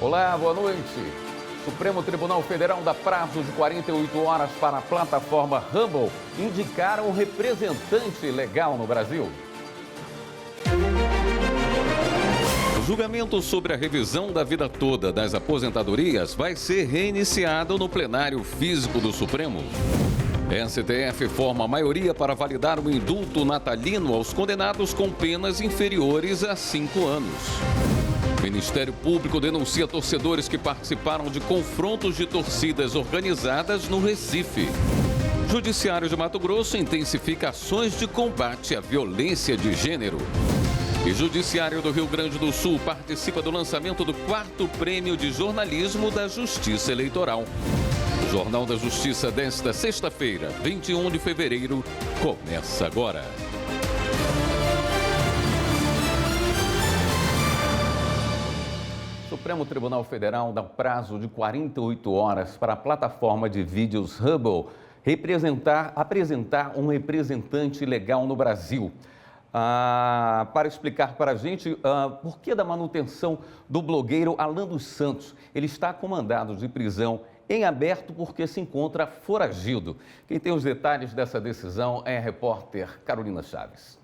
Olá, boa noite. Supremo Tribunal Federal dá prazo de 48 horas para a plataforma Rumble indicar um representante legal no Brasil. O julgamento sobre a revisão da vida toda das aposentadorias vai ser reiniciado no plenário físico do Supremo. STF forma a maioria para validar o indulto natalino aos condenados com penas inferiores a 5 anos. Ministério Público denuncia torcedores que participaram de confrontos de torcidas organizadas no Recife. Judiciário de Mato Grosso intensifica ações de combate à violência de gênero. E Judiciário do Rio Grande do Sul participa do lançamento do 4º Prêmio de Jornalismo da Justiça Eleitoral. O Jornal da Justiça desta sexta-feira, 21 de fevereiro, começa agora. O Supremo Tribunal Federal dá prazo de 48 horas para a plataforma de vídeos Rumble apresentar um representante legal no Brasil. Para explicar para a gente por que da manutenção do blogueiro Alan dos Santos. Ele está comandado de prisão em aberto porque se encontra foragido. Quem tem os detalhes dessa decisão é a repórter Carolina Chaves.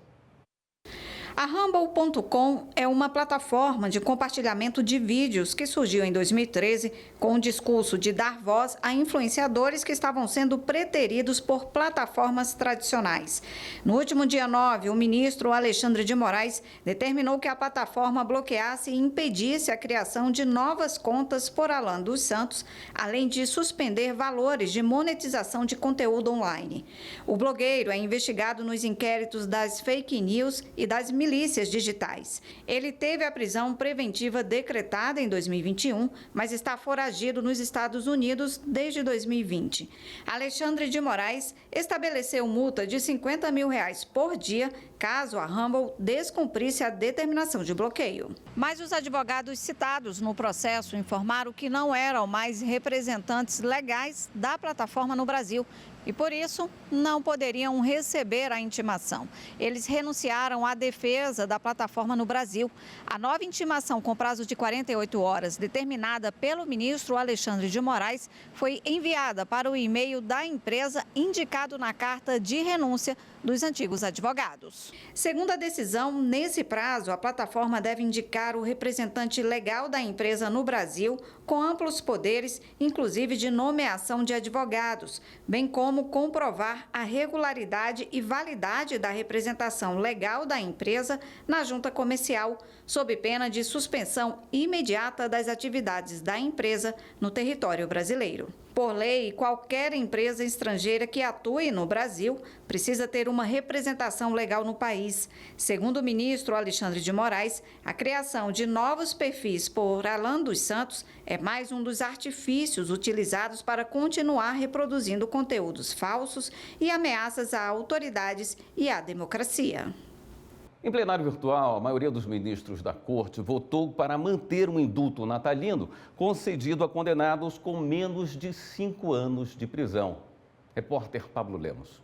A Rumble.com é uma plataforma de compartilhamento de vídeos que surgiu em 2013 com o discurso de dar voz a influenciadores que estavam sendo preteridos por plataformas tradicionais. No último dia 9, o ministro Alexandre de Moraes determinou que a plataforma bloqueasse e impedisse a criação de novas contas por Alan dos Santos, além de suspender valores de monetização de conteúdo online. O blogueiro é investigado nos inquéritos das fake news e das milícias digitais. Ele teve a prisão preventiva decretada em 2021, mas está foragido nos Estados Unidos desde 2020. Alexandre de Moraes estabeleceu multa de R$50 mil por dia caso a Rumble descumprisse a determinação de bloqueio. Mas os advogados citados no processo informaram que não eram mais representantes legais da plataforma no Brasil e, por isso, não poderiam receber a intimação. Eles renunciaram à defesa da plataforma no Brasil. A nova intimação com prazo de 48 horas, determinada pelo ministro Alexandre de Moraes, foi enviada para o e-mail da empresa indicado na carta de renúncia dos antigos advogados. Segundo a decisão, nesse prazo, a plataforma deve indicar o representante legal da empresa no Brasil, com amplos poderes, inclusive de nomeação de advogados, bem como comprovar a regularidade e validade da representação legal da empresa na junta comercial, sob pena de suspensão imediata das atividades da empresa no território brasileiro. Por lei, qualquer empresa estrangeira que atue no Brasil precisa ter uma representação legal no país. Segundo o ministro Alexandre de Moraes, a criação de novos perfis por Alan dos Santos é mais um dos artifícios utilizados para continuar reproduzindo conteúdos falsos e ameaças a autoridades e à democracia. Em plenário virtual, a maioria dos ministros da Corte votou para manter um indulto natalino concedido a condenados com menos de 5 anos de prisão. Repórter Pablo Lemos.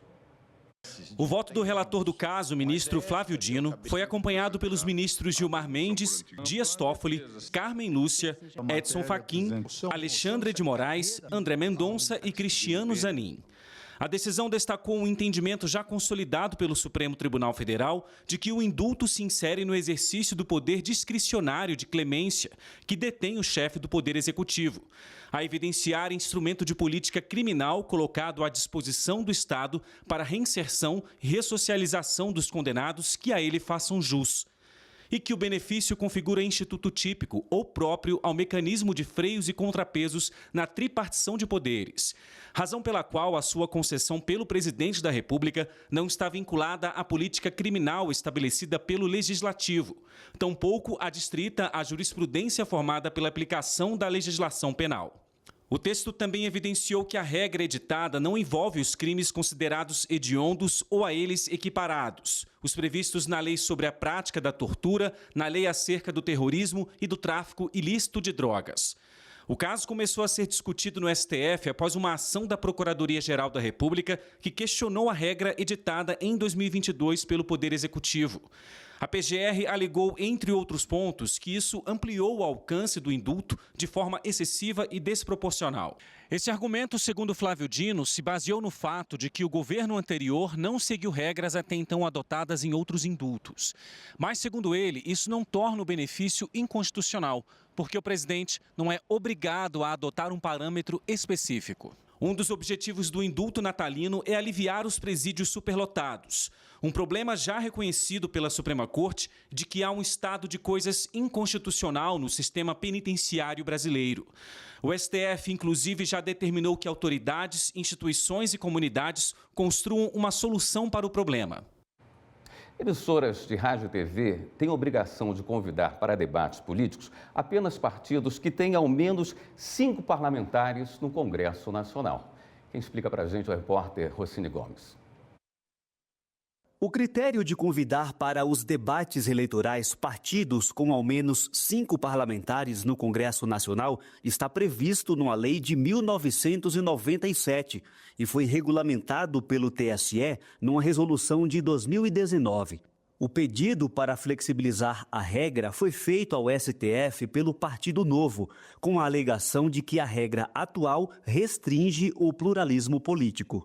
O voto do relator do caso, o ministro Flávio Dino, foi acompanhado pelos ministros Gilmar Mendes, Dias Toffoli, Carmen Lúcia, Edson Fachin, Alexandre de Moraes, André Mendonça e Cristiano Zanin. A decisão destacou um entendimento já consolidado pelo Supremo Tribunal Federal de que o indulto se insere no exercício do poder discricionário de clemência que detém o chefe do Poder Executivo, a evidenciar instrumento de política criminal colocado à disposição do Estado para reinserção e ressocialização dos condenados que a ele façam jus. E que o benefício configura instituto típico ou próprio ao mecanismo de freios e contrapesos na tripartição de poderes, razão pela qual a sua concessão pelo presidente da República não está vinculada à política criminal estabelecida pelo Legislativo, tampouco adstrita à jurisprudência formada pela aplicação da legislação penal. O texto também evidenciou que a regra editada não envolve os crimes considerados hediondos ou a eles equiparados, os previstos na lei sobre a prática da tortura, na lei acerca do terrorismo e do tráfico ilícito de drogas. O caso começou a ser discutido no STF após uma ação da Procuradoria-Geral da República que questionou a regra editada em 2022 pelo Poder Executivo. A PGR alegou, entre outros pontos, que isso ampliou o alcance do indulto de forma excessiva e desproporcional. Esse argumento, segundo Flávio Dino, se baseou no fato de que o governo anterior não seguiu regras até então adotadas em outros indultos. Mas, segundo ele, isso não torna o benefício inconstitucional, porque o presidente não é obrigado a adotar um parâmetro específico. Um dos objetivos do indulto natalino é aliviar os presídios superlotados. Um problema já reconhecido pela Suprema Corte de que há um estado de coisas inconstitucional no sistema penitenciário brasileiro. O STF, inclusive, já determinou que autoridades, instituições e comunidades construam uma solução para o problema. Emissoras de rádio e TV têm obrigação de convidar para debates políticos apenas partidos que têm ao menos 5 parlamentares no Congresso Nacional. Quem explica para a gente é o repórter Rossini Gomes. O critério de convidar para os debates eleitorais partidos com ao menos 5 parlamentares no Congresso Nacional está previsto numa lei de 1997 e foi regulamentado pelo TSE numa resolução de 2019. O pedido para flexibilizar a regra foi feito ao STF pelo Partido Novo, com a alegação de que a regra atual restringe o pluralismo político.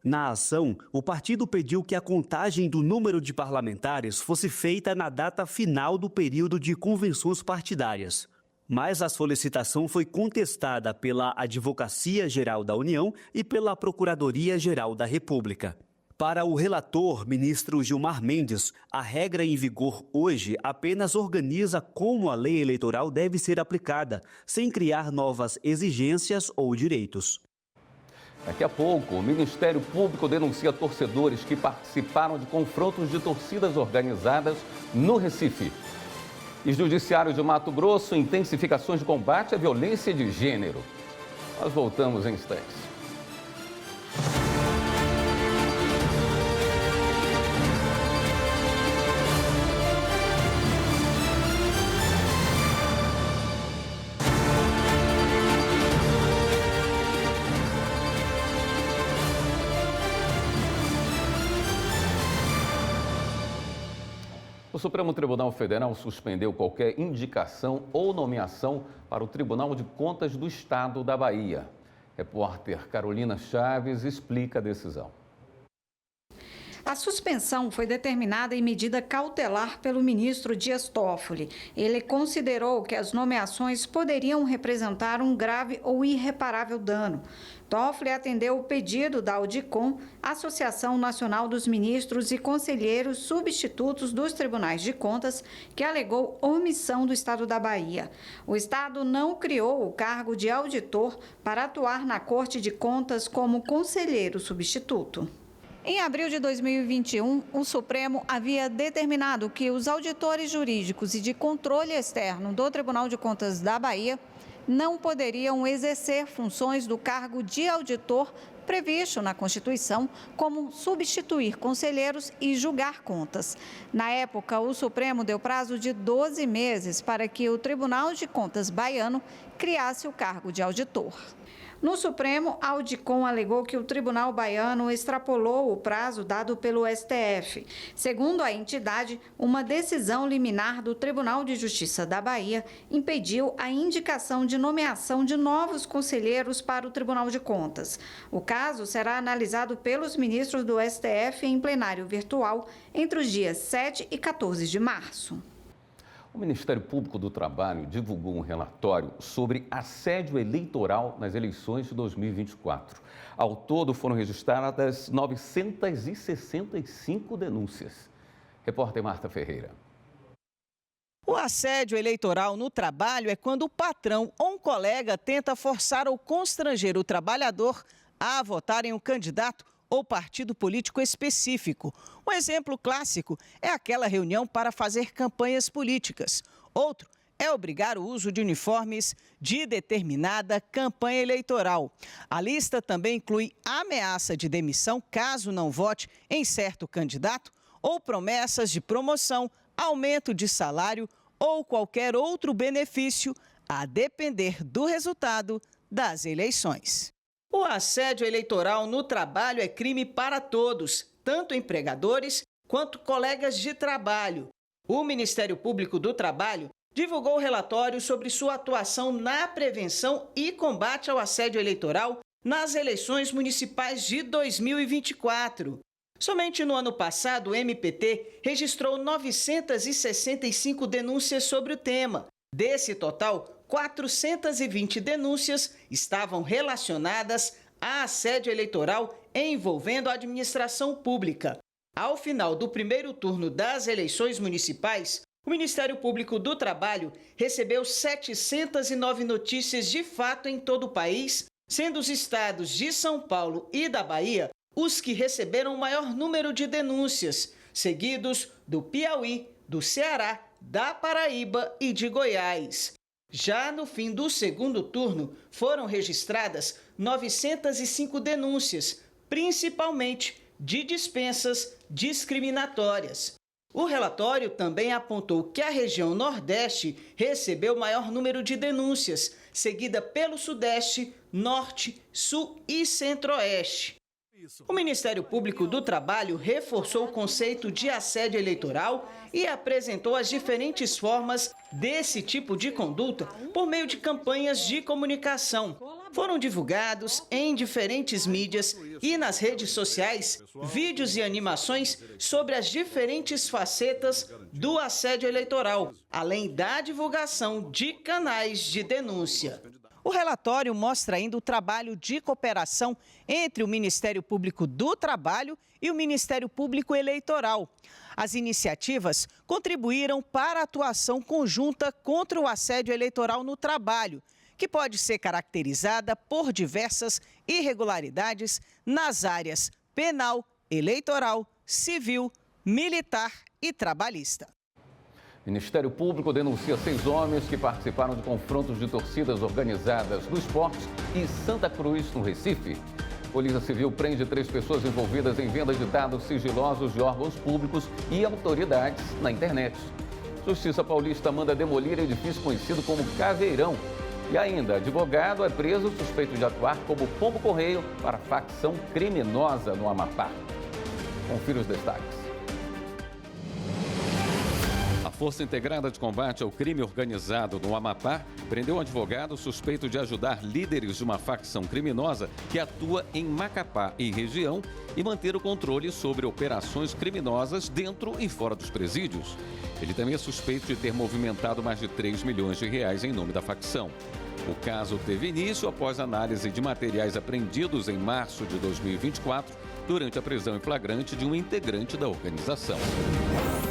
Na ação, o partido pediu que a contagem do número de parlamentares fosse feita na data final do período de convenções partidárias. Mas a solicitação foi contestada pela Advocacia Geral da União e pela Procuradoria-Geral da República. Para o relator, ministro Gilmar Mendes, a regra em vigor hoje apenas organiza como a lei eleitoral deve ser aplicada, sem criar novas exigências ou direitos. Daqui a pouco, o Ministério Público denuncia torcedores que participaram de confrontos de torcidas organizadas no Recife. E Judiciário de Mato Grosso, intensificações de combate à violência de gênero. Nós voltamos em instantes. O Supremo Tribunal Federal suspendeu qualquer indicação ou nomeação para o Tribunal de Contas do Estado da Bahia. Repórter Carolina Chaves explica a decisão. A suspensão foi determinada em medida cautelar pelo ministro Dias Toffoli. Ele considerou que as nomeações poderiam representar um grave ou irreparável dano. Toffoli atendeu o pedido da Audicom, Associação Nacional dos Ministros e Conselheiros Substitutos dos Tribunais de Contas, que alegou omissão do Estado da Bahia. O Estado não criou o cargo de auditor para atuar na Corte de Contas como conselheiro substituto. Em abril de 2021, o Supremo havia determinado que os auditores jurídicos e de controle externo do Tribunal de Contas da Bahia não poderiam exercer funções do cargo de auditor previsto na Constituição, como substituir conselheiros e julgar contas. Na época, o Supremo deu prazo de 12 meses para que o Tribunal de Contas baiano criasse o cargo de auditor. No Supremo, a Audicom alegou que o Tribunal Baiano extrapolou o prazo dado pelo STF. Segundo a entidade, uma decisão liminar do Tribunal de Justiça da Bahia impediu a indicação de nomeação de novos conselheiros para o Tribunal de Contas. O caso será analisado pelos ministros do STF em plenário virtual entre os dias 7 e 14 de março. O Ministério Público do Trabalho divulgou um relatório sobre assédio eleitoral nas eleições de 2024. Ao todo, foram registradas 965 denúncias. Repórter Marta Ferreira. O assédio eleitoral no trabalho é quando o patrão ou um colega tenta forçar ou constranger o trabalhador a votar em um candidato ou partido político específico. Um exemplo clássico é aquela reunião para fazer campanhas políticas. Outro é obrigar o uso de uniformes de determinada campanha eleitoral. A lista também inclui ameaça de demissão caso não vote em certo candidato ou promessas de promoção, aumento de salário ou qualquer outro benefício, a depender do resultado das eleições. O assédio eleitoral no trabalho é crime para todos, tanto empregadores quanto colegas de trabalho. O Ministério Público do Trabalho divulgou relatório sobre sua atuação na prevenção e combate ao assédio eleitoral nas eleições municipais de 2024. Somente no ano passado, o MPT registrou 965 denúncias sobre o tema. Desse total, 420 denúncias estavam relacionadas a assédio eleitoral envolvendo a administração pública. Ao final do primeiro turno das eleições municipais, o Ministério Público do Trabalho recebeu 709 notícias de fato em todo o país, sendo os estados de São Paulo e da Bahia os que receberam o maior número de denúncias, seguidos do Piauí, do Ceará, da Paraíba e de Goiás. Já no fim do segundo turno, foram registradas 905 denúncias, principalmente de dispensas discriminatórias. O relatório também apontou que a região Nordeste recebeu o maior número de denúncias, seguida pelo Sudeste, Norte, Sul e Centro-Oeste. O Ministério Público do Trabalho reforçou o conceito de assédio eleitoral e apresentou as diferentes formas desse tipo de conduta por meio de campanhas de comunicação. Foram divulgados em diferentes mídias e nas redes sociais vídeos e animações sobre as diferentes facetas do assédio eleitoral, além da divulgação de canais de denúncia. O relatório mostra ainda o trabalho de cooperação entre o Ministério Público do Trabalho e o Ministério Público Eleitoral. As iniciativas contribuíram para a atuação conjunta contra o assédio eleitoral no trabalho, que pode ser caracterizada por diversas irregularidades nas áreas penal, eleitoral, civil, militar e trabalhista. O Ministério Público denuncia 6 homens que participaram de confrontos de torcidas organizadas no esporte em Santa Cruz, no Recife. Polícia Civil prende 3 pessoas envolvidas em venda de dados sigilosos de órgãos públicos e autoridades na internet. Justiça Paulista manda demolir edifício conhecido como Caveirão. E ainda, advogado é preso suspeito de atuar como pombo-correio para facção criminosa no Amapá. Confira os destaques. A Força Integrada de Combate ao Crime Organizado no Amapá prendeu um advogado suspeito de ajudar líderes de uma facção criminosa que atua em Macapá e região e manter o controle sobre operações criminosas dentro e fora dos presídios. Ele também é suspeito de ter movimentado mais de 3 milhões de reais em nome da facção. O caso teve início após análise de materiais apreendidos em março de 2024, durante a prisão em flagrante de um integrante da organização.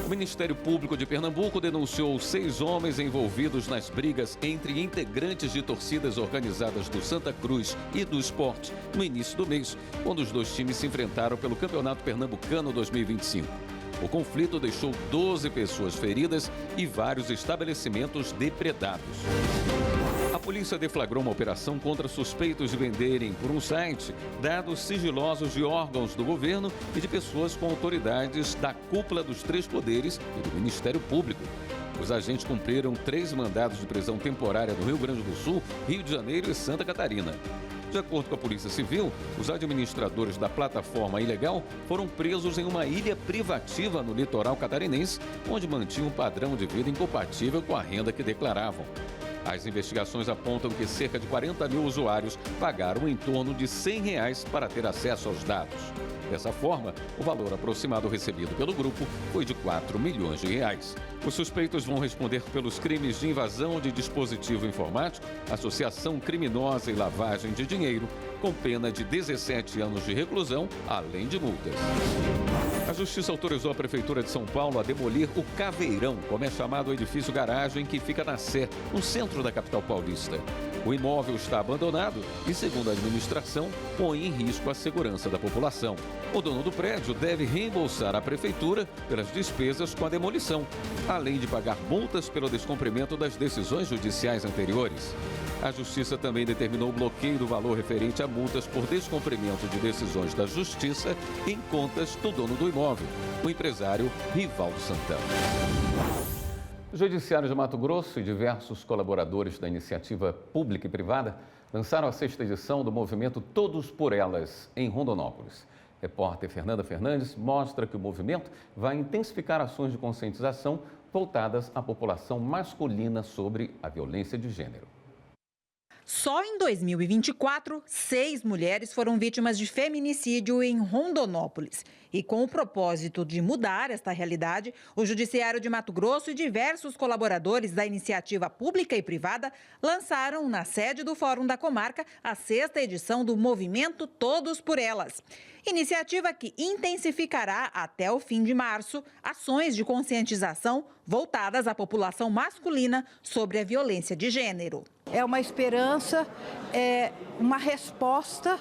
O Ministério Público de Pernambuco denunciou 6 homens envolvidos nas brigas entre integrantes de torcidas organizadas do Santa Cruz e do Esporte no início do mês, quando os 2 times se enfrentaram pelo Campeonato Pernambucano 2025. O conflito deixou 12 pessoas feridas e vários estabelecimentos depredados. A polícia deflagrou uma operação contra suspeitos de venderem por um site dados sigilosos de órgãos do governo e de pessoas com autoridades da cúpula dos 3 poderes e do Ministério Público. Os agentes cumpriram 3 mandados de prisão temporária no Rio Grande do Sul, Rio de Janeiro e Santa Catarina. De acordo com a Polícia Civil, os administradores da plataforma ilegal foram presos em uma ilha privativa no litoral catarinense, onde mantinham um padrão de vida incompatível com a renda que declaravam. As investigações apontam que cerca de 40 mil usuários pagaram em torno de R$100 para ter acesso aos dados. Dessa forma, o valor aproximado recebido pelo grupo foi de R$4 milhões. Os suspeitos vão responder pelos crimes de invasão de dispositivo informático, associação criminosa e lavagem de dinheiro, com pena de 17 anos de reclusão, além de multas. A Justiça autorizou a Prefeitura de São Paulo a demolir o Caveirão, como é chamado o edifício garagem que fica na Sé, no centro da capital paulista. O imóvel está abandonado e, segundo a administração, põe em risco a segurança da população. O dono do prédio deve reembolsar à Prefeitura pelas despesas com a demolição, além de pagar multas pelo descumprimento das decisões judiciais anteriores. A Justiça também determinou o bloqueio do valor referente a multas por descumprimento de decisões da Justiça em contas do dono do imóvel, o empresário Rivaldo Santana. O Judiciário de Mato Grosso e diversos colaboradores da iniciativa pública e privada lançaram a 6ª edição do movimento Todos por Elas, em Rondonópolis. Repórter Fernanda Fernandes mostra que o movimento vai intensificar ações de conscientização voltadas à população masculina sobre a violência de gênero. Só em 2024, 6 mulheres foram vítimas de feminicídio em Rondonópolis. E com o propósito de mudar esta realidade, o Judiciário de Mato Grosso e diversos colaboradores da iniciativa pública e privada lançaram, na sede do Fórum da Comarca, a 6ª edição do movimento Todos por Elas. Iniciativa que intensificará até o fim de março ações de conscientização voltadas à população masculina sobre a violência de gênero. É uma esperança, é uma resposta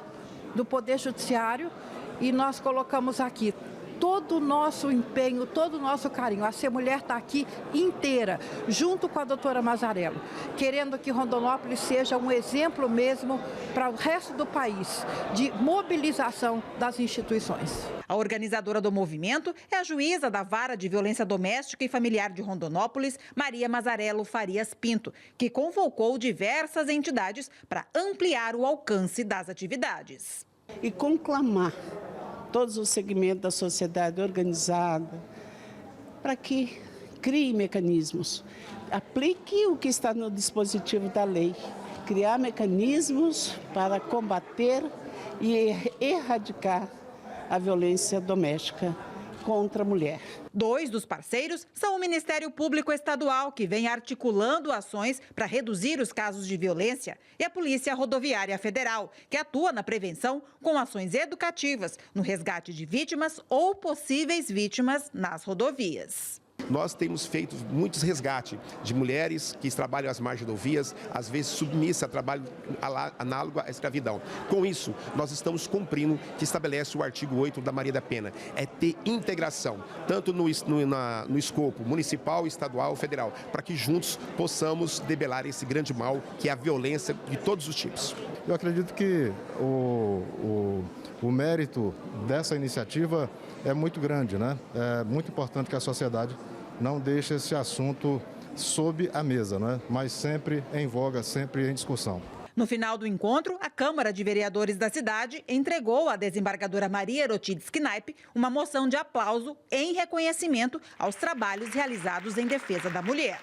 do Poder Judiciário e nós colocamos aqui todo o nosso empenho, todo o nosso carinho. A Ser Mulher está aqui inteira, junto com a doutora Mazarello, querendo que Rondonópolis seja um exemplo mesmo para o resto do país de mobilização das instituições. A organizadora do movimento é a juíza da Vara de Violência Doméstica e Familiar de Rondonópolis, Maria Mazarello Farias Pinto, que convocou diversas entidades para ampliar o alcance das atividades. E conclamar todos os segmentos da sociedade organizada para que crie mecanismos, aplique o que está no dispositivo da lei, criar mecanismos para combater e erradicar a violência doméstica contra a mulher. 2 dos parceiros são o Ministério Público Estadual, que vem articulando ações para reduzir os casos de violência, e a Polícia Rodoviária Federal, que atua na prevenção com ações educativas no resgate de vítimas ou possíveis vítimas nas rodovias. Nós temos feito muitos resgates de mulheres que trabalham às margens de rodovias, às vezes submissas a trabalho análogo à escravidão. Com isso, nós estamos cumprindo o que estabelece o artigo 8 da Maria da Penha, é ter integração, tanto no escopo municipal, estadual, federal, para que juntos possamos debelar esse grande mal que é a violência de todos os tipos. Eu acredito que o mérito dessa iniciativa é muito grande, né? É muito importante que a sociedade não deixe esse assunto sob a mesa, né? Mas sempre em voga, sempre em discussão. No final do encontro, a Câmara de Vereadores da cidade entregou à desembargadora Maria Erotides Knaip uma moção de aplauso em reconhecimento aos trabalhos realizados em defesa da mulher.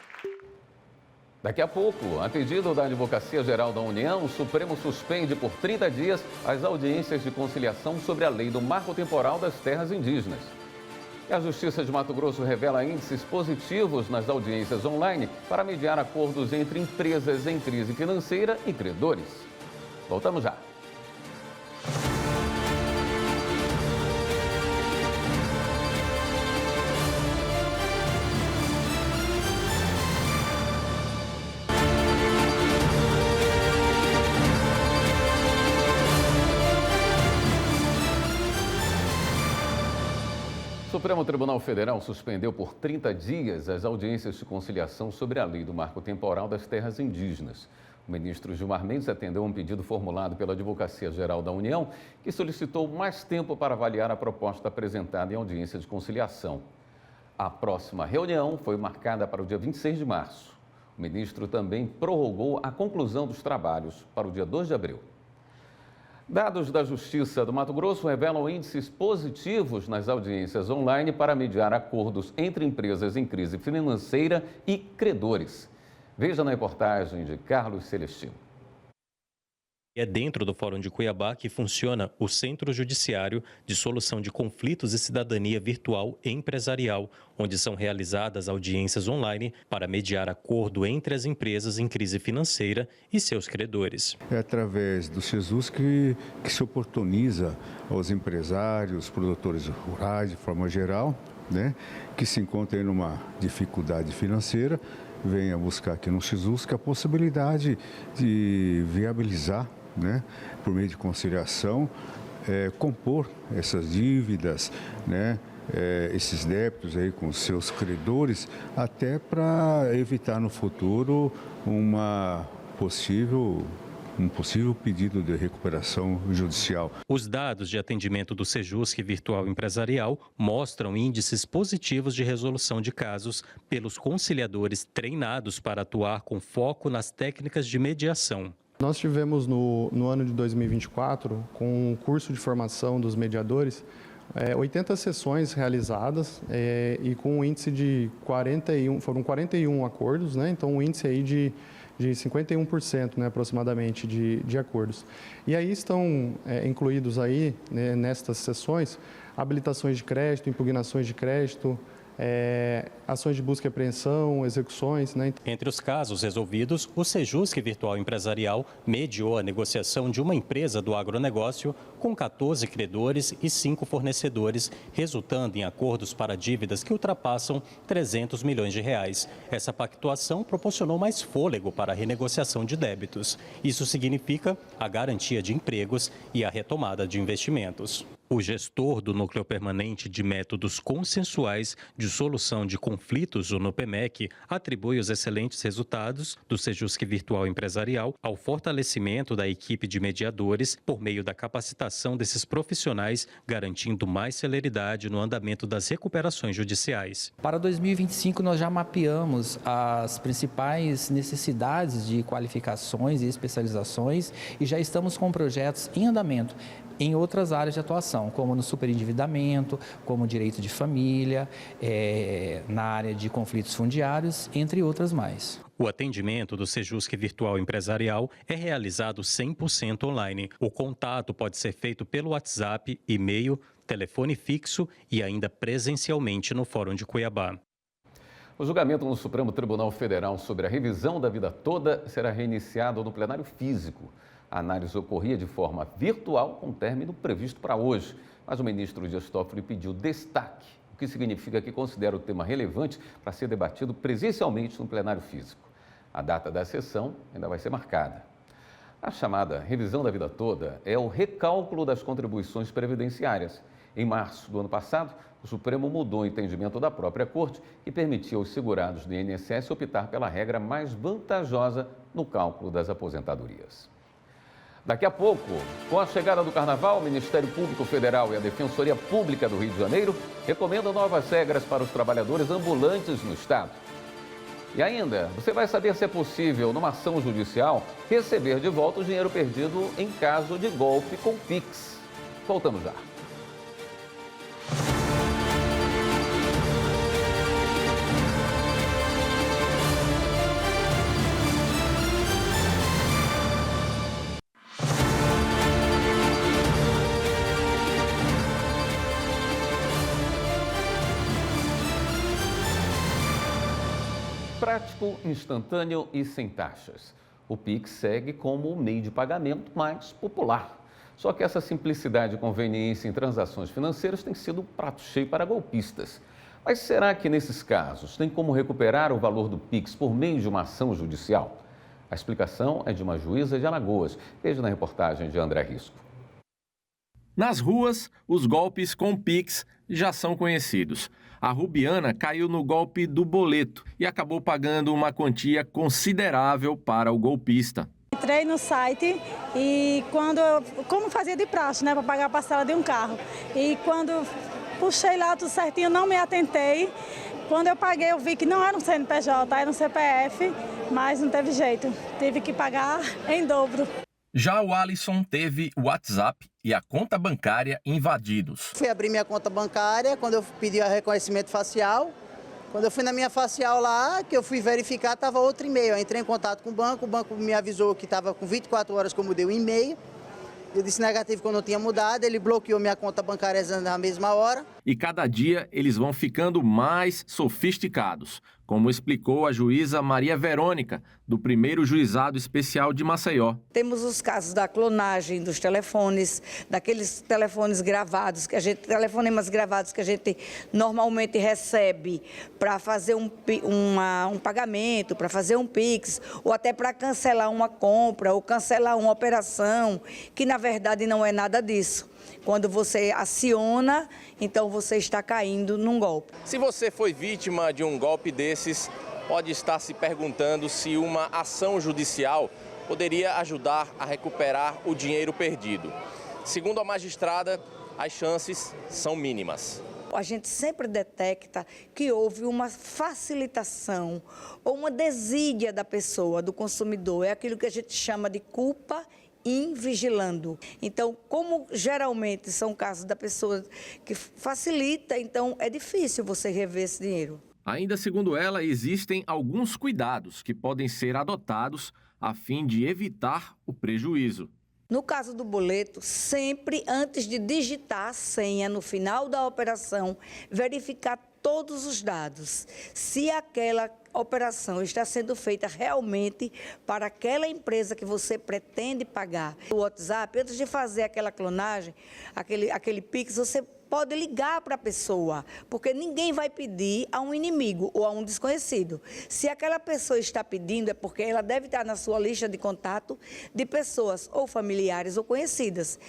Daqui a pouco, a pedido da Advocacia Geral da União, o Supremo suspende por 30 dias as audiências de conciliação sobre a lei do marco temporal das terras indígenas. E a Justiça de Mato Grosso revela índices positivos nas audiências online para mediar acordos entre empresas em crise financeira e credores. Voltamos já. O Supremo Tribunal Federal suspendeu por 30 dias as audiências de conciliação sobre a lei do marco temporal das terras indígenas. O ministro Gilmar Mendes atendeu a um pedido formulado pela Advocacia Geral da União, que solicitou mais tempo para avaliar a proposta apresentada em audiência de conciliação. A próxima reunião foi marcada para o dia 26 de março. O ministro também prorrogou a conclusão dos trabalhos para o dia 2 de abril. Dados da Justiça do Mato Grosso revelam índices positivos nas audiências online para mediar acordos entre empresas em crise financeira e credores. Veja na reportagem de Carlos Celestino. É dentro do Fórum de Cuiabá que funciona o Centro Judiciário de Solução de Conflitos e Cidadania Virtual e Empresarial, onde são realizadas audiências online para mediar acordo entre as empresas em crise financeira e seus credores. É através do SESUS que se oportuniza aos empresários, produtores rurais de forma geral, né, que se encontram em uma dificuldade financeira, venha buscar aqui no SESUS a possibilidade de viabilizar, né, por meio de conciliação, compor essas dívidas, né, esses débitos aí com seus credores, até para evitar no futuro uma possível um possível pedido de recuperação judicial. Os dados de atendimento do Sejusc Virtual Empresarial mostram índices positivos de resolução de casos pelos conciliadores treinados para atuar com foco nas técnicas de mediação. Nós tivemos no ano de 2024, com o curso de formação dos mediadores, 80 sessões realizadas e com um índice de 41 acordos, né? Então um índice aí de 51%, né, aproximadamente, de acordos. E aí estão incluídos aí, né, nestas sessões, habilitações de crédito, impugnações de crédito, ações de busca e apreensão, execuções, né? Entre os casos resolvidos, o Sejusc Virtual Empresarial mediou a negociação de uma empresa do agronegócio com 14 credores e 5 fornecedores, resultando em acordos para dívidas que ultrapassam 300 milhões de reais. Essa pactuação proporcionou mais fôlego para a renegociação de débitos. Isso significa a garantia de empregos e a retomada de investimentos. O gestor do Núcleo Permanente de Métodos Consensuais de Solução de Conflitos, o NUPEMEC, atribui os excelentes resultados do Sejusc Virtual Empresarial ao fortalecimento da equipe de mediadores por meio da capacitação desses profissionais, garantindo mais celeridade no andamento das recuperações judiciais. Para 2025, nós já mapeamos as principais necessidades de qualificações e especializações e já estamos com projetos em andamento em outras áreas de atuação, como no superendividamento, como direito de família, na área de conflitos fundiários, entre outras mais. O atendimento do Sejusc Virtual Empresarial é realizado 100% online. O contato pode ser feito pelo WhatsApp, e-mail, telefone fixo e ainda presencialmente no Fórum de Cuiabá. O julgamento no Supremo Tribunal Federal sobre a revisão da vida toda será reiniciado no plenário físico. A análise ocorria de forma virtual, com término previsto para hoje, mas o ministro Dias Toffoli pediu destaque, o que significa que considera o tema relevante para ser debatido presencialmente no plenário físico. A data da sessão ainda vai ser marcada. A chamada revisão da vida toda é o recálculo das contribuições previdenciárias. Em março do ano passado, o Supremo mudou o entendimento da própria Corte e permitiu aos segurados do INSS optar pela regra mais vantajosa no cálculo das aposentadorias. Daqui a pouco, com a chegada do Carnaval, o Ministério Público Federal e a Defensoria Pública do Rio de Janeiro recomendam novas regras para os trabalhadores ambulantes no Estado. E ainda, você vai saber se é possível, numa ação judicial, receber de volta o dinheiro perdido em caso de golpe com Pix. Voltamos já. Prático, instantâneo e sem taxas. O Pix segue como o meio de pagamento mais popular. Só que essa simplicidade e conveniência em transações financeiras tem sido um prato cheio para golpistas. Mas será que nesses casos tem como recuperar o valor do Pix por meio de uma ação judicial? A explicação é de uma juíza de Alagoas. Veja na reportagem de André Risco. Nas ruas, os golpes com Pix já são conhecidos. A Rubiana caiu no golpe do boleto e acabou pagando uma quantia considerável para o golpista. Entrei no site e como fazia de praxe, né, para pagar a parcela de um carro. E quando puxei lá tudo certinho, não me atentei. Quando eu paguei, eu vi que não era um CNPJ, era um CPF, mas não teve jeito. Tive que pagar em dobro. Já o Alisson teve o WhatsApp e a conta bancária invadidos. Fui abrir minha conta bancária quando eu pedi o reconhecimento facial. Quando eu fui na minha facial lá, que eu fui verificar, estava outro e-mail. Eu entrei em contato com o banco me avisou que estava com 24 horas que eu mudei o e-mail. Eu disse negativo que eu não tinha mudado, ele bloqueou minha conta bancária na mesma hora. E cada dia eles vão ficando mais sofisticados, como explicou a juíza Maria Verônica, do 1º Juizado Especial de Maceió. Temos os casos da clonagem dos telefones, daqueles telefones gravados, telefonemas gravados que a gente normalmente recebe para fazer um pagamento, para fazer um Pix, ou até para cancelar uma compra ou cancelar uma operação, que na verdade não é nada disso. Quando você aciona, então você está caindo num golpe. Se você foi vítima de um golpe desses, pode estar se perguntando se uma ação judicial poderia ajudar a recuperar o dinheiro perdido. Segundo a magistrada, as chances são mínimas. A gente sempre detecta que houve uma facilitação ou uma desídia da pessoa, do consumidor. É aquilo que a gente chama de culpa invigilando. Então, como geralmente são casos da pessoa que facilita, então é difícil você rever esse dinheiro. Ainda segundo ela, existem alguns cuidados que podem ser adotados a fim de evitar o prejuízo. No caso do boleto, sempre antes de digitar a senha no final da operação, verificar todos os dados. Se aquela operação está sendo feita realmente para aquela empresa que você pretende pagar. O WhatsApp, antes de fazer aquela clonagem, aquele Pix, você pode ligar para a pessoa, porque ninguém vai pedir a um inimigo ou a um desconhecido. Se aquela pessoa está pedindo, é porque ela deve estar na sua lista de contato de pessoas ou familiares ou conhecidas.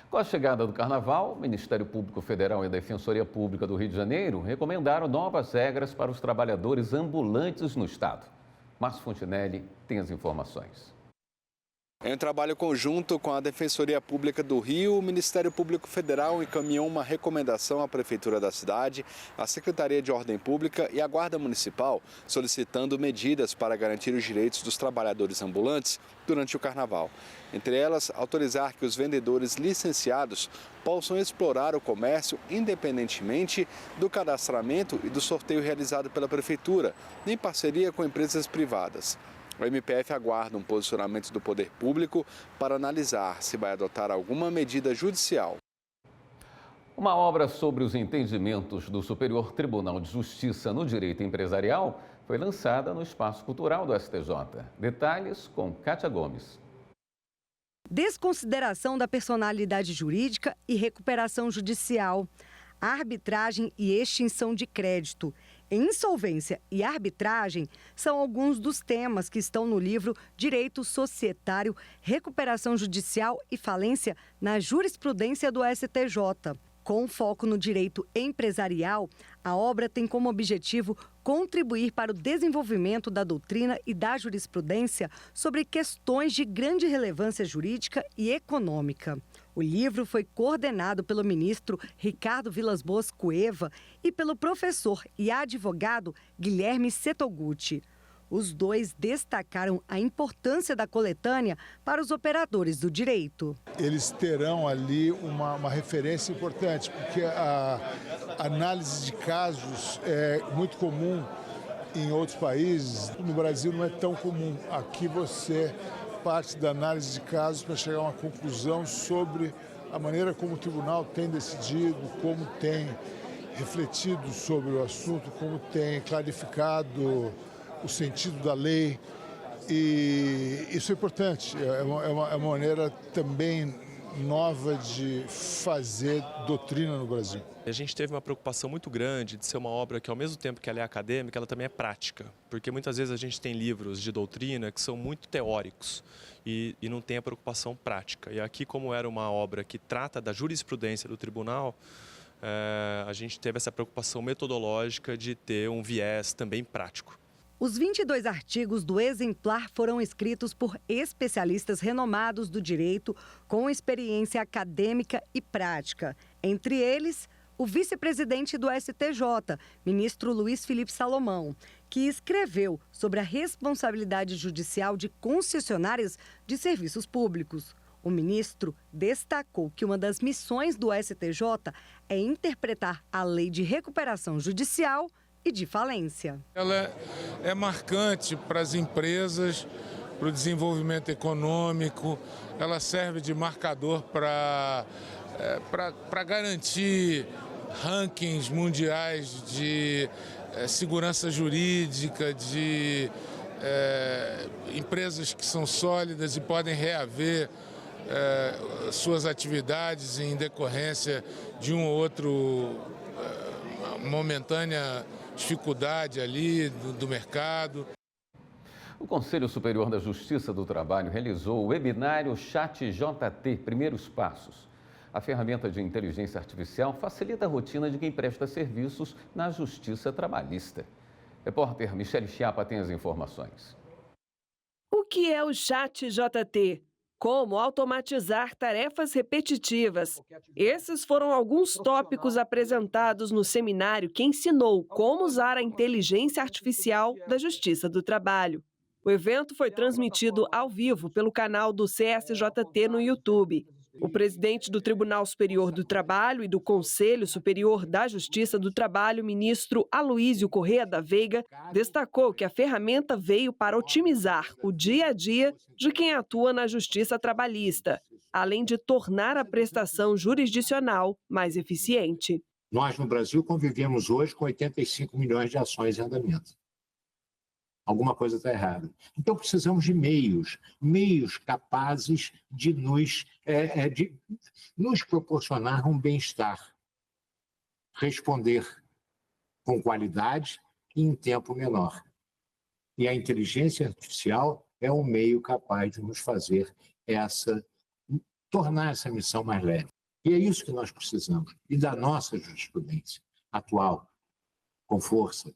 Com a chegada do Carnaval, o Ministério Público Federal e a Defensoria Pública do Rio de Janeiro recomendaram novas regras para os trabalhadores ambulantes no estado. Márcio Fontinelli tem as informações. Em um trabalho conjunto com a Defensoria Pública do Rio, o Ministério Público Federal encaminhou uma recomendação à Prefeitura da cidade, à Secretaria de Ordem Pública e à Guarda Municipal, solicitando medidas para garantir os direitos dos trabalhadores ambulantes durante o Carnaval. Entre elas, autorizar que os vendedores licenciados possam explorar o comércio independentemente do cadastramento e do sorteio realizado pela Prefeitura, em parceria com empresas privadas. O MPF aguarda um posicionamento do poder público para analisar se vai adotar alguma medida judicial. Uma obra sobre os entendimentos do Superior Tribunal de Justiça no direito empresarial foi lançada no Espaço Cultural do STJ. Detalhes com Kátia Gomes. Desconsideração da personalidade jurídica e recuperação judicial, arbitragem e extinção de crédito, insolvência e arbitragem são alguns dos temas que estão no livro Direito Societário, Recuperação Judicial e Falência na Jurisprudência do STJ. Com foco no direito empresarial, a obra tem como objetivo contribuir para o desenvolvimento da doutrina e da jurisprudência sobre questões de grande relevância jurídica e econômica. O livro foi coordenado pelo ministro Ricardo Vilas Boas Cueva e pelo professor e advogado Guilherme Setoguchi. Os dois destacaram a importância da coletânea para os operadores do direito. Eles terão ali uma referência importante, porque a análise de casos é muito comum em outros países. No Brasil não é tão comum. Aqui você parte da análise de casos para chegar a uma conclusão sobre a maneira como o tribunal tem decidido, como tem refletido sobre o assunto, como tem clarificado o sentido da lei, e isso é importante, é uma maneira também nova de fazer doutrina no Brasil. A gente teve uma preocupação muito grande de ser uma obra que, ao mesmo tempo que ela é acadêmica, ela também é prática, porque muitas vezes a gente tem livros de doutrina que são muito teóricos e não tem a preocupação prática. E aqui, como era uma obra que trata da jurisprudência do tribunal, a gente teve essa preocupação metodológica de ter um viés também prático. Os 22 artigos do exemplar foram escritos por especialistas renomados do direito com experiência acadêmica e prática. Entre eles, o vice-presidente do STJ, ministro Luiz Felipe Salomão, que escreveu sobre a responsabilidade judicial de concessionárias de serviços públicos. O ministro destacou que uma das missões do STJ é interpretar a lei de recuperação judicial e de falência. Ela é marcante para as empresas, para o desenvolvimento econômico, ela serve de marcador para garantir rankings mundiais de segurança jurídica, de empresas que são sólidas e podem reaver suas atividades em decorrência de um ou outro momentânea dificuldade ali do mercado. O Conselho Superior da Justiça do Trabalho realizou o webinário ChatJT Primeiros Passos. A ferramenta de inteligência artificial facilita a rotina de quem presta serviços na Justiça Trabalhista. Repórter Michele Chiapa tem as informações. O que é o ChatJT? Como automatizar tarefas repetitivas? Esses foram alguns tópicos apresentados no seminário que ensinou como usar a inteligência artificial da Justiça do Trabalho. O evento foi transmitido ao vivo pelo canal do CSJT no YouTube. O presidente do Tribunal Superior do Trabalho e do Conselho Superior da Justiça do Trabalho, ministro Aloísio Corrêa da Veiga, destacou que a ferramenta veio para otimizar o dia a dia de quem atua na justiça trabalhista, além de tornar a prestação jurisdicional mais eficiente. Nós, no Brasil, convivemos hoje com 85 milhões de ações em andamento. Alguma coisa está errada. Então, precisamos de meios capazes de nos proporcionar um bem-estar, responder com qualidade e em tempo menor. E a inteligência artificial é um meio capaz de nos fazer tornar essa missão mais leve. E é isso que nós precisamos. E da nossa jurisprudência atual, com força,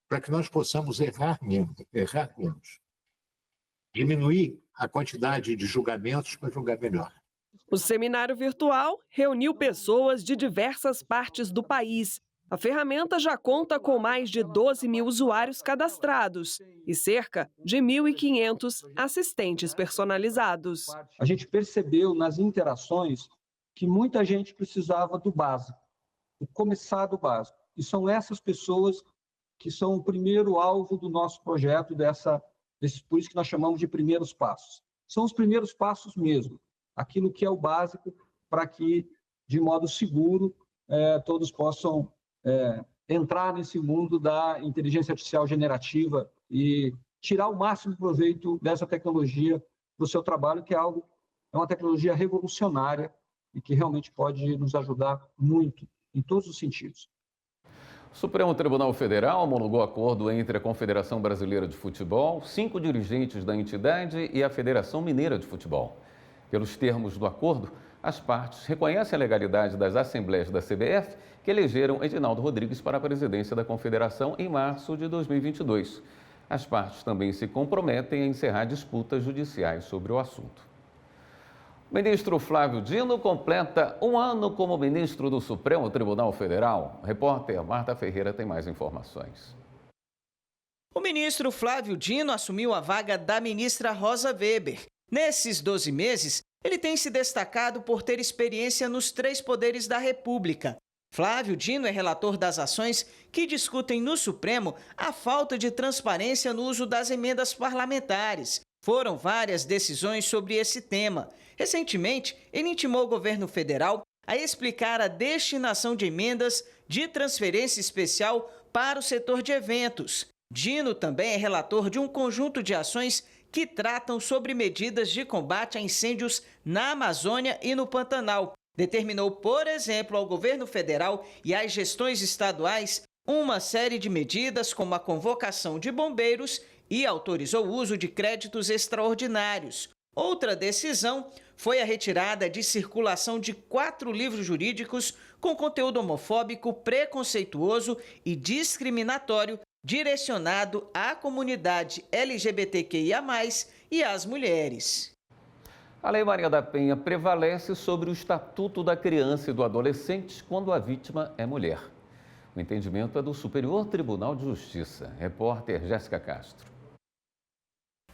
para que nós possamos errar menos. Diminuir a quantidade de julgamentos para julgar melhor. O seminário virtual reuniu pessoas de diversas partes do país. A ferramenta já conta com mais de 12 mil usuários cadastrados e cerca de 1.500 assistentes personalizados. A gente percebeu nas interações que muita gente precisava do básico, o começar do básico. E são essas pessoas que são o primeiro alvo do nosso projeto, por isso que nós chamamos de primeiros passos. São os primeiros passos mesmo, aquilo que é o básico para que, de modo seguro, todos possam entrar nesse mundo da inteligência artificial generativa e tirar o máximo proveito dessa tecnologia para o seu trabalho, que é uma tecnologia revolucionária e que realmente pode nos ajudar muito, em todos os sentidos. O Supremo Tribunal Federal homologou acordo entre a Confederação Brasileira de Futebol, 5 dirigentes da entidade e a Federação Mineira de Futebol. Pelos termos do acordo, as partes reconhecem a legalidade das assembleias da CBF que elegeram Edinaldo Rodrigues para a presidência da Confederação em março de 2022. As partes também se comprometem a encerrar disputas judiciais sobre o assunto. O ministro Flávio Dino completa 1 ano como ministro do Supremo Tribunal Federal. A repórter Marta Ferreira tem mais informações. O ministro Flávio Dino assumiu a vaga da ministra Rosa Weber. Nesses 12 meses, ele tem se destacado por ter experiência nos 3 poderes da República. Flávio Dino é relator das ações que discutem no Supremo a falta de transparência no uso das emendas parlamentares. Foram várias decisões sobre esse tema. Recentemente, ele intimou o governo federal a explicar a destinação de emendas de transferência especial para o setor de eventos. Dino também é relator de um conjunto de ações que tratam sobre medidas de combate a incêndios na Amazônia e no Pantanal. Determinou, por exemplo, ao governo federal e às gestões estaduais uma série de medidas como a convocação de bombeiros e autorizou o uso de créditos extraordinários. Outra decisão foi a retirada de circulação de 4 livros jurídicos com conteúdo homofóbico, preconceituoso e discriminatório direcionado à comunidade LGBTQIA+, e às mulheres. A Lei Maria da Penha prevalece sobre o Estatuto da Criança e do Adolescente quando a vítima é mulher. O entendimento é do Superior Tribunal de Justiça. Repórter Jéssica Castro.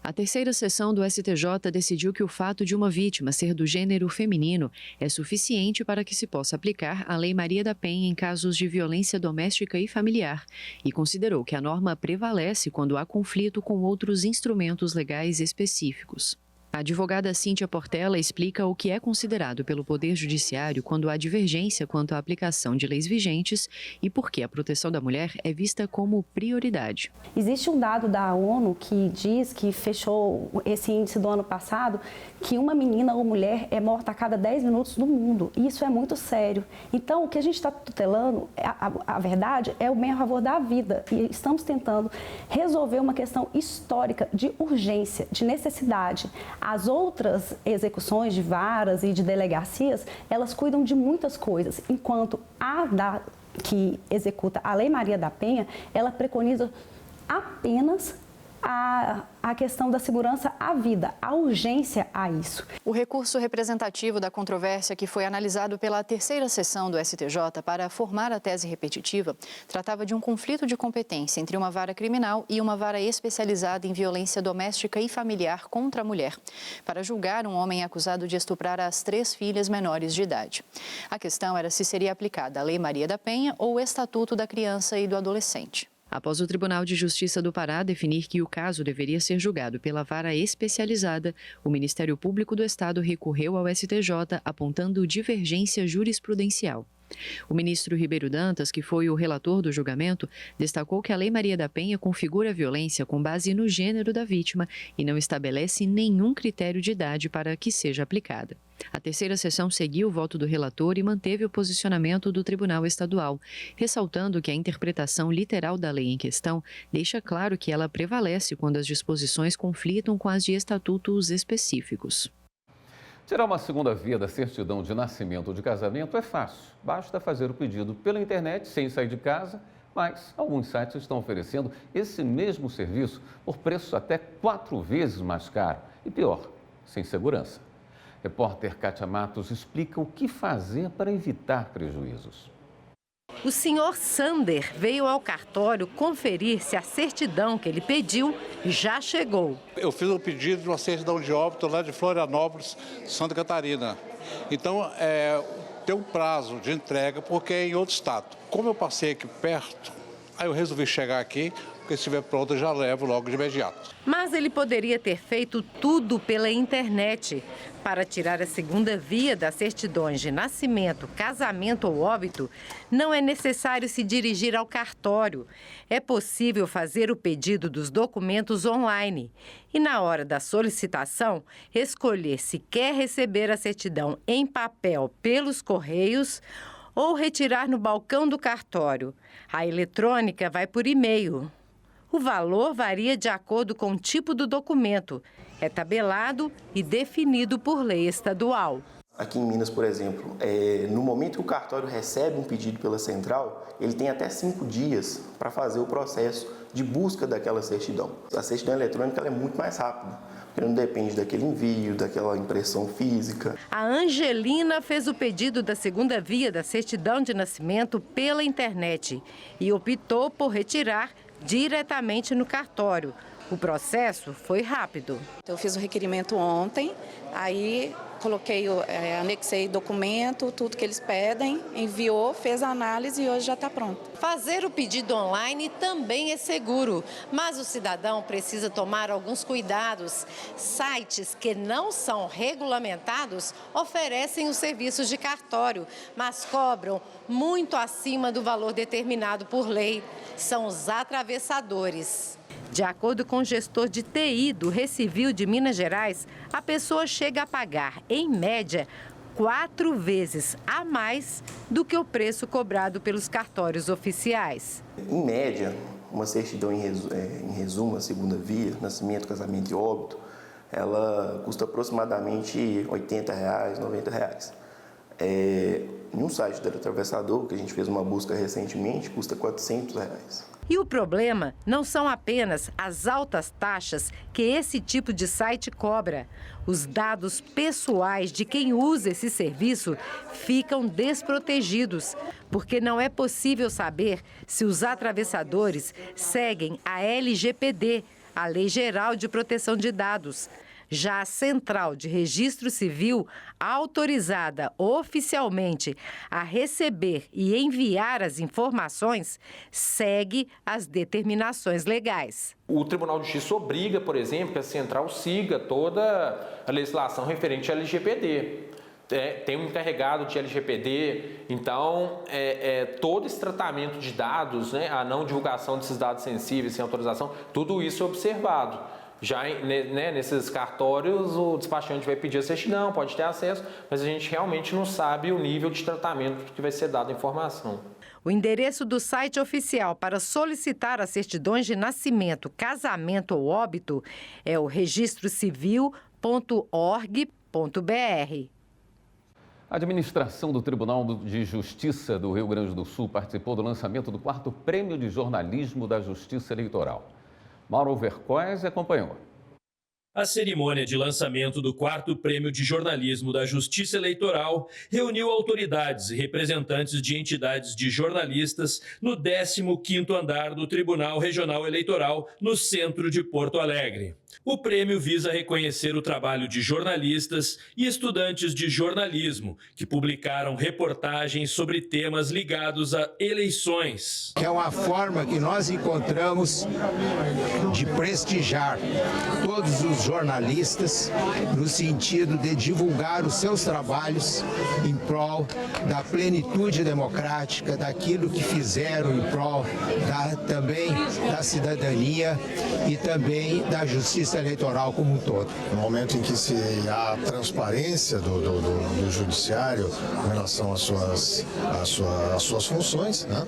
A terceira sessão do STJ decidiu que o fato de uma vítima ser do gênero feminino é suficiente para que se possa aplicar a Lei Maria da Penha em casos de violência doméstica e familiar e considerou que a norma prevalece quando há conflito com outros instrumentos legais específicos. A advogada Cíntia Portela explica o que é considerado pelo Poder Judiciário quando há divergência quanto à aplicação de leis vigentes e por que a proteção da mulher é vista como prioridade. Existe um dado da ONU que diz que fechou esse índice do ano passado, que uma menina ou mulher é morta a cada 10 minutos no mundo. E isso é muito sério. Então, o que a gente está tutelando, a verdade, é o bem a favor da vida. E estamos tentando resolver uma questão histórica de urgência, de necessidade. As outras execuções de varas e de delegacias, elas cuidam de muitas coisas, enquanto que executa a Lei Maria da Penha, ela preconiza apenas a questão da segurança à vida, a urgência a isso. O recurso representativo da controvérsia, que foi analisado pela terceira sessão do STJ para formar a tese repetitiva, tratava de um conflito de competência entre uma vara criminal e uma vara especializada em violência doméstica e familiar contra a mulher, para julgar um homem acusado de estuprar as 3 filhas menores de idade. A questão era se seria aplicada a Lei Maria da Penha ou o Estatuto da Criança e do Adolescente. Após o Tribunal de Justiça do Pará definir que o caso deveria ser julgado pela vara especializada, o Ministério Público do Estado recorreu ao STJ, apontando divergência jurisprudencial. O ministro Ribeiro Dantas, que foi o relator do julgamento, destacou que a Lei Maria da Penha configura a violência com base no gênero da vítima e não estabelece nenhum critério de idade para que seja aplicada. A terceira sessão seguiu o voto do relator e manteve o posicionamento do Tribunal Estadual, ressaltando que a interpretação literal da lei em questão deixa claro que ela prevalece quando as disposições conflitam com as de estatutos específicos. Tirar uma segunda via da certidão de nascimento ou de casamento é fácil. Basta fazer o pedido pela internet, sem sair de casa, mas alguns sites estão oferecendo esse mesmo serviço por preço até 4 vezes mais caro e, pior, sem segurança. Repórter Kátia Matos explica o que fazer para evitar prejuízos. O senhor Sander veio ao cartório conferir se a certidão que ele pediu já chegou. Eu fiz um pedido de uma certidão de óbito lá de Florianópolis, Santa Catarina. Então, tem um prazo de entrega porque é em outro estado. Como eu passei aqui perto, aí eu resolvi chegar aqui, porque se estiver pronto eu já levo logo de imediato. Mas ele poderia ter feito tudo pela internet. Para tirar a segunda via das certidões de nascimento, casamento ou óbito, não é necessário se dirigir ao cartório. É possível fazer o pedido dos documentos online e, na hora da solicitação, escolher se quer receber a certidão em papel pelos correios ou retirar no balcão do cartório. A eletrônica vai por e-mail. O valor varia de acordo com o tipo do documento. É tabelado e definido por lei estadual. Aqui em Minas, por exemplo, no momento que o cartório recebe um pedido pela central, ele tem até 5 dias para fazer o processo de busca daquela certidão. A certidão eletrônica ela é muito mais rápida, porque não depende daquele envio, daquela impressão física. A Angelina fez o pedido da segunda via da certidão de nascimento pela internet e optou por retirar diretamente no cartório. O processo foi rápido. Eu fiz o requerimento ontem, aí anexei documento, tudo que eles pedem, enviou, fez a análise e hoje já está pronto. Fazer o pedido online também é seguro, mas o cidadão precisa tomar alguns cuidados. Sites que não são regulamentados oferecem os serviços de cartório, mas cobram muito acima do valor determinado por lei. São os atravessadores. De acordo com o gestor de TI do Recivil de Minas Gerais, a pessoa chega a pagar, em média, 4 vezes a mais do que o preço cobrado pelos cartórios oficiais. Em média, uma certidão em resumo, a segunda via, nascimento, casamento e óbito, ela custa aproximadamente R$ 80, R$ 90. Em um site do atravessador, que a gente fez uma busca recentemente, custa R$ 400. E o problema não são apenas as altas taxas que esse tipo de site cobra. Os dados pessoais de quem usa esse serviço ficam desprotegidos, porque não é possível saber se os atravessadores seguem a LGPD, a Lei Geral de Proteção de Dados. Já a Central de Registro Civil, autorizada oficialmente a receber e enviar as informações, segue as determinações legais. O Tribunal de Justiça obriga, por exemplo, que a Central siga toda a legislação referente à LGPD. Tem um encarregado de LGPD, então todo esse tratamento de dados, a não divulgação desses dados sensíveis sem autorização, tudo isso é observado. Já nesses cartórios, o despachante vai pedir a certidão, pode ter acesso, mas a gente realmente não sabe o nível de tratamento que vai ser dado a informação. O endereço do site oficial para solicitar as certidões de nascimento, casamento ou óbito é o registrocivil.org.br. A administração do Tribunal de Justiça do Rio Grande do Sul participou do lançamento do 4º Prêmio de Jornalismo da Justiça Eleitoral. Mauro Vercoes acompanhou. A cerimônia de lançamento do 4º Prêmio de Jornalismo da Justiça Eleitoral reuniu autoridades e representantes de entidades de jornalistas no 15º andar do Tribunal Regional Eleitoral, no centro de Porto Alegre. O prêmio visa reconhecer o trabalho de jornalistas e estudantes de jornalismo que publicaram reportagens sobre temas ligados a eleições. É uma forma que nós encontramos de prestigiar todos os jornalistas no sentido de divulgar os seus trabalhos em prol da plenitude democrática, daquilo que fizeram em prol também da cidadania e também da justiça eleitoral como um todo. No momento em que há transparência do judiciário com relação às suas funções, né?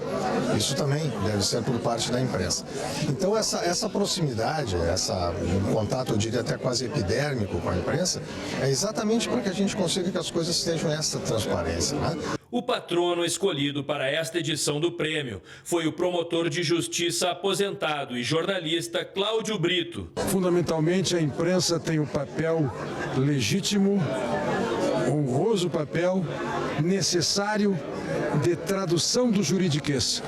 Isso também deve ser por parte da imprensa. Então essa proximidade, um contato, eu diria até quase epidérmico com a imprensa, é exatamente para que a gente consiga que as coisas tenham essa transparência, né? O patrono escolhido para esta edição do prêmio foi o promotor de justiça aposentado e jornalista Cláudio Brito. Fundamentalmente, a imprensa tem um papel legítimo, honroso papel, necessário de tradução do juridiquês.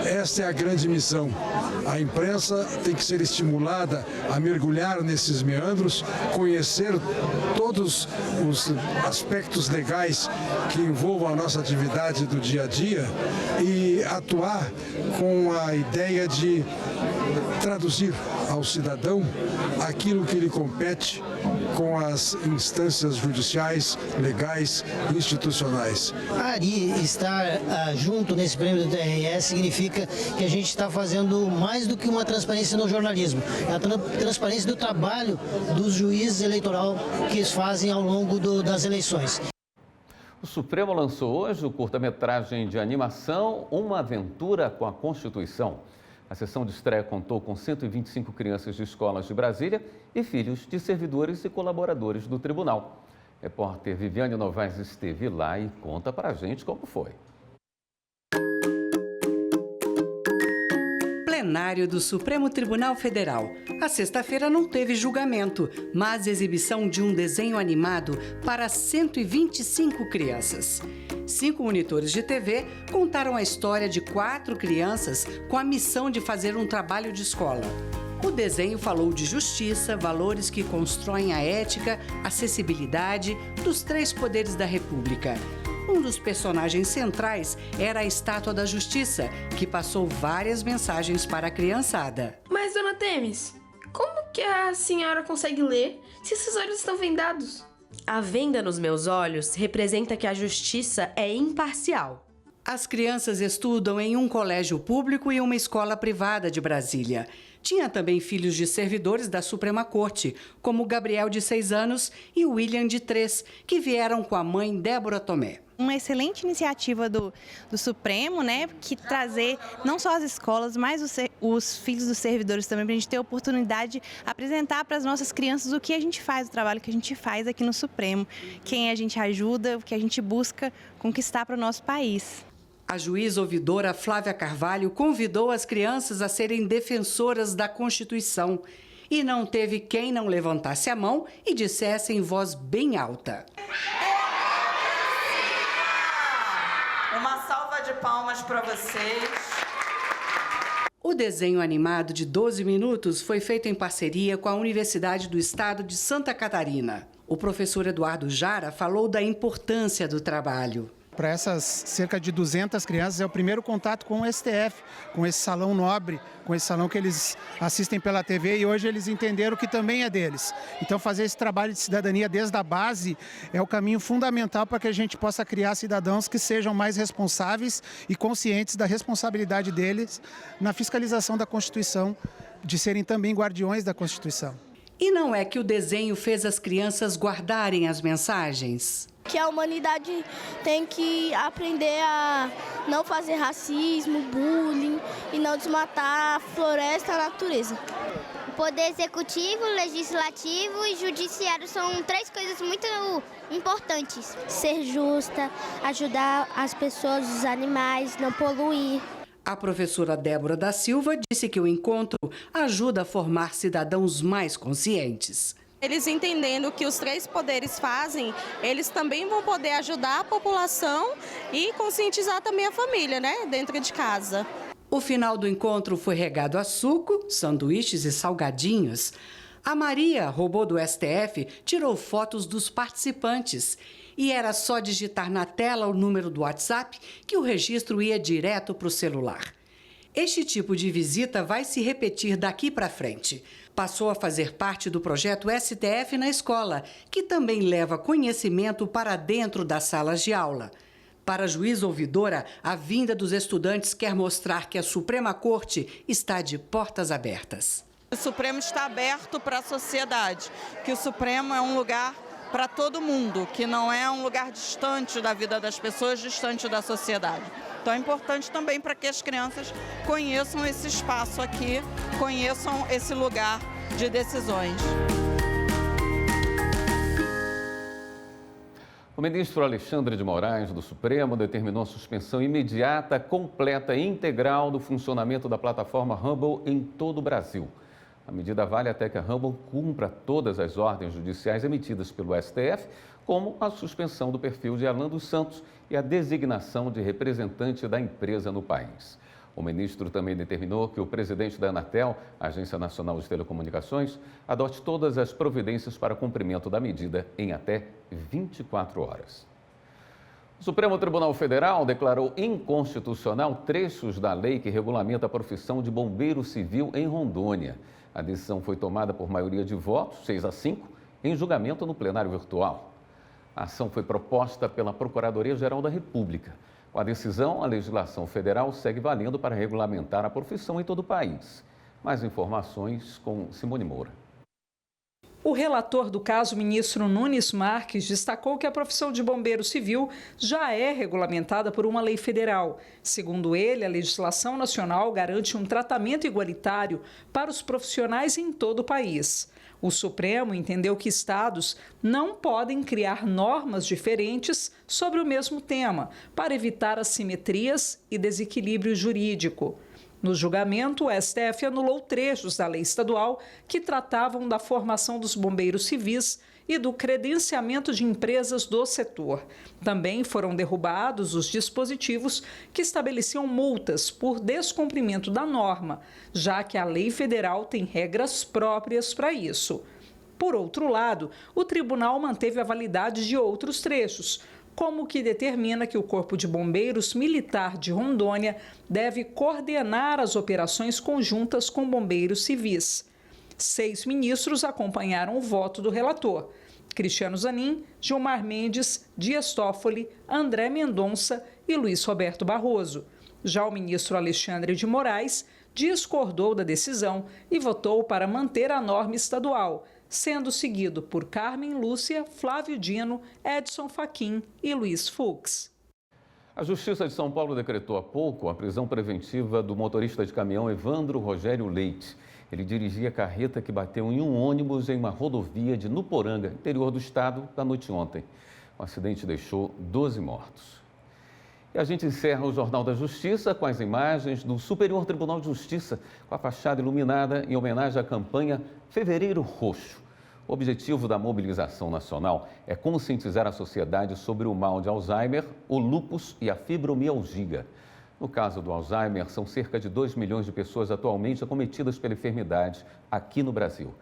Essa é a grande missão. A imprensa tem que ser estimulada a mergulhar nesses meandros, conhecer todos os aspectos legais que envolvam a nossa atividade do dia a dia e atuar com a ideia de traduzir ao cidadão aquilo que lhe compete com as instâncias judiciais, legais, institucionais. Ari estar junto nesse prêmio do TRE significa que a gente está fazendo mais do que uma transparência no jornalismo, é a transparência do trabalho dos juízes eleitorais que eles fazem ao longo das eleições. O Supremo lançou hoje o curta-metragem de animação Uma Aventura com a Constituição. A sessão de estreia contou com 125 crianças de escolas de Brasília e filhos de servidores e colaboradores do tribunal. Repórter Viviane Novaes esteve lá e conta pra gente como foi. Plenário do Supremo Tribunal Federal. A sexta-feira não teve julgamento, mas exibição de um desenho animado para 125 crianças. 5 monitores de TV contaram a história de 4 crianças com a missão de fazer um trabalho de escola. O desenho falou de justiça, valores que constroem a ética, acessibilidade dos 3 poderes da República. Um dos personagens centrais era a Estátua da Justiça, que passou várias mensagens para a criançada. Mas, dona Temis, como que a senhora consegue ler se seus olhos estão vendados? A venda nos meus olhos representa que a justiça é imparcial. As crianças estudam em um colégio público e uma escola privada de Brasília. Tinha também filhos de servidores da Suprema Corte, como Gabriel, de 6 anos, e William, de 3, que vieram com a mãe Débora Tomé. Uma excelente iniciativa do Supremo, né, que trazer não só as escolas, mas os filhos dos servidores também, para a gente ter a oportunidade de apresentar para as nossas crianças o que a gente faz, o trabalho que a gente faz aqui no Supremo, quem a gente ajuda, o que a gente busca conquistar para o nosso país. A juíza ouvidora Flávia Carvalho convidou as crianças a serem defensoras da Constituição e não teve quem não levantasse a mão e dissesse em voz bem alta. Uma salva de palmas para vocês. O desenho animado de 12 minutos foi feito em parceria com a Universidade do Estado de Santa Catarina. O professor Eduardo Jara falou da importância do trabalho. Para essas cerca de 200 crianças é o primeiro contato com o STF, com esse salão nobre, com esse salão que eles assistem pela TV e hoje eles entenderam que também é deles. Então fazer esse trabalho de cidadania desde a base é o caminho fundamental para que a gente possa criar cidadãos que sejam mais responsáveis e conscientes da responsabilidade deles na fiscalização da Constituição, de serem também guardiões da Constituição. E não é que o desenho fez as crianças guardarem as mensagens? Que a humanidade tem que aprender a não fazer racismo, bullying e não desmatar a floresta e a natureza. O poder executivo, legislativo e judiciário são 3 coisas muito importantes. Ser justa, ajudar as pessoas, os animais, não poluir. A professora Débora da Silva disse que o encontro ajuda a formar cidadãos mais conscientes. Eles entendendo o que os três poderes fazem, eles também vão poder ajudar a população e conscientizar também a família, né, dentro de casa. O final do encontro foi regado a suco, sanduíches e salgadinhos. A Maria, robô do STF, tirou fotos dos participantes. E era só digitar na tela o número do WhatsApp que o registro ia direto para o celular. Este tipo de visita vai se repetir daqui para frente. Passou a fazer parte do projeto STF na escola, que também leva conhecimento para dentro das salas de aula. Para a juíza ouvidora, a vinda dos estudantes quer mostrar que a Suprema Corte está de portas abertas. O Supremo está aberto para a sociedade, que o Supremo é um lugar para todo mundo, que não é um lugar distante da vida das pessoas, distante da sociedade. Então é importante também para que as crianças conheçam esse espaço aqui, conheçam esse lugar de decisões. O ministro Alexandre de Moraes, do Supremo, determinou a suspensão imediata, completa e integral do funcionamento da plataforma Rumble em todo o Brasil. A medida vale até que a Rumble cumpra todas as ordens judiciais emitidas pelo STF, como a suspensão do perfil de Alan dos Santos e a designação de representante da empresa no país. O ministro também determinou que o presidente da Anatel, Agência Nacional de Telecomunicações, adote todas as providências para cumprimento da medida em até 24 horas. O Supremo Tribunal Federal declarou inconstitucional trechos da lei que regulamenta a profissão de bombeiro civil em Rondônia. A decisão foi tomada por maioria de votos, 6-5, em julgamento no plenário virtual. A ação foi proposta pela Procuradoria-Geral da República. Com a decisão, a legislação federal segue valendo para regulamentar a profissão em todo o país. Mais informações com Simone Moura. O relator do caso, ministro Nunes Marques, destacou que a profissão de bombeiro civil já é regulamentada por uma lei federal. Segundo ele, a legislação nacional garante um tratamento igualitário para os profissionais em todo o país. O Supremo entendeu que estados não podem criar normas diferentes sobre o mesmo tema, para evitar assimetrias e desequilíbrio jurídico. No julgamento, o STF anulou trechos da lei estadual que tratavam da formação dos bombeiros civis e do credenciamento de empresas do setor. Também foram derrubados os dispositivos que estabeleciam multas por descumprimento da norma, já que a lei federal tem regras próprias para isso. Por outro lado, o tribunal manteve a validade de outros trechos, como o que determina que o Corpo de Bombeiros Militar de Rondônia deve coordenar as operações conjuntas com bombeiros civis. 6 ministros acompanharam o voto do relator: Cristiano Zanin, Gilmar Mendes, Dias Toffoli, André Mendonça e Luiz Roberto Barroso. Já o ministro Alexandre de Moraes discordou da decisão e votou para manter a norma estadual, sendo seguido por Carmen Lúcia, Flávio Dino, Edson Fachin e Luiz Fux. A Justiça de São Paulo decretou há pouco a prisão preventiva do motorista de caminhão Evandro Rogério Leite. Ele dirigia a carreta que bateu em um ônibus em uma rodovia de Nuporanga, interior do estado, na noite de ontem. O acidente deixou 12 mortos. E a gente encerra o Jornal da Justiça com as imagens do Superior Tribunal de Justiça, com a fachada iluminada em homenagem à campanha Fevereiro Roxo. O objetivo da mobilização nacional é conscientizar a sociedade sobre o mal de Alzheimer, o lúpus e a fibromialgia. No caso do Alzheimer, são cerca de 2 milhões de pessoas atualmente acometidas pela enfermidade aqui no Brasil.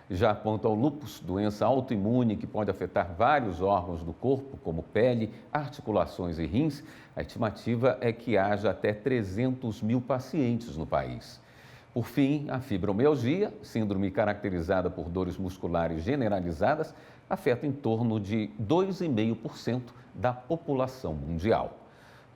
Já quanto ao lúpus, doença autoimune que pode afetar vários órgãos do corpo, como pele, articulações e rins, a estimativa é que haja até 300 mil pacientes no país. Por fim, a fibromialgia, síndrome caracterizada por dores musculares generalizadas, afeta em torno de 2,5% da população mundial.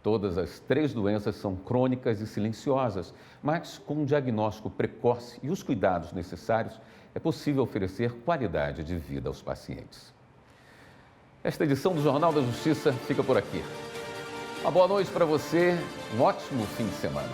Todas as 3 doenças são crônicas e silenciosas, mas com um diagnóstico precoce e os cuidados necessários, é possível oferecer qualidade de vida aos pacientes. Esta edição do Jornal da Justiça fica por aqui. Uma boa noite para você, um ótimo fim de semana.